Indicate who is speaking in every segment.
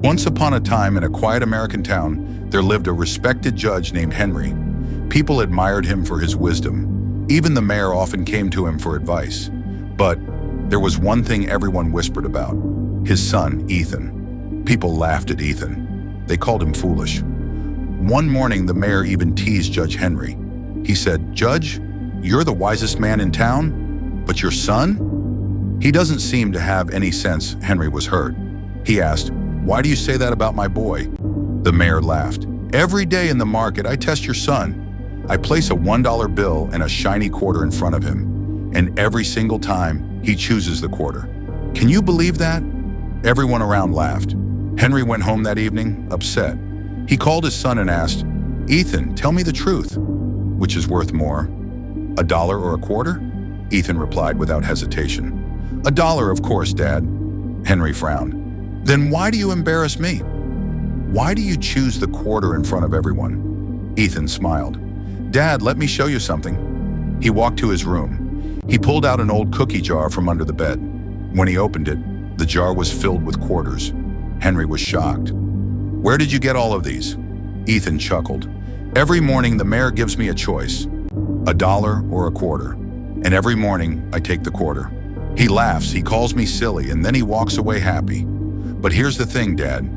Speaker 1: Once upon a time in a quiet American town, there lived a respected judge named Henry. People admired him for his wisdom. Even the mayor often came to him for advice. But there was one thing everyone whispered about: his son, Ethan. People laughed at Ethan. They called him foolish. One morning, the mayor even teased Judge Henry. He said, "Judge, you're the wisest man in town, but your son? He doesn't seem to have any sense." Henry was hurt. He asked, "Why do you say that about my boy?" The mayor laughed. "Every day in the market, I test your son. I place a $1 bill and a shiny quarter in front of him, and every single time, he chooses the quarter. Can you believe that?" Everyone around laughed. Henry went home that evening, upset. He called his son and asked, "Ethan, tell me the truth. Which is worth more, a dollar or a quarter?" Ethan replied without hesitation. "A dollar, of course, Dad." Henry frowned. "Then why do you embarrass me? Why do you choose the quarter in front of everyone?" Ethan smiled. "Dad, let me show you something." He walked to his room. He pulled out an old cookie jar from under the bed. When he opened it, the jar was filled with quarters. Henry was shocked. "Where did you get all of these?" Ethan chuckled. "Every morning the mayor gives me a choice, a dollar or a quarter. And every morning I take the quarter. He laughs, he calls me silly, and then he walks away happy. But here's the thing, Dad.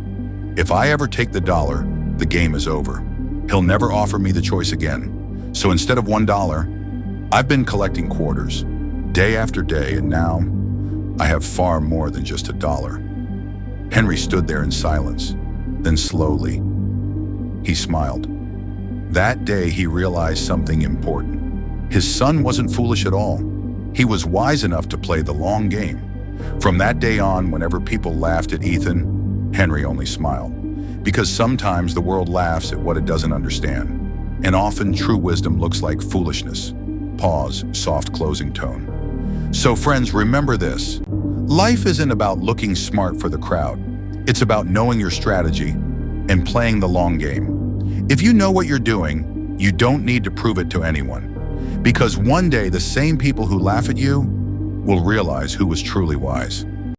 Speaker 1: If I ever take the dollar, the game is over. He'll never offer me the choice again. So instead of $1, I've been collecting quarters, day after day, and now I have far more than just a dollar." Henry stood there in silence. Then slowly, he smiled. That day he realized something important. His son wasn't foolish at all. He was wise enough to play the long game. From that day on, whenever people laughed at Ethan, Henry only smiled. Because sometimes the world laughs at what it doesn't understand. And often true wisdom looks like foolishness. Pause, soft closing tone. So friends, remember this. Life isn't about looking smart for the crowd. It's about knowing your strategy and playing the long game. If you know what you're doing, you don't need to prove it to anyone. Because one day the same people who laugh at you will realize who was truly wise.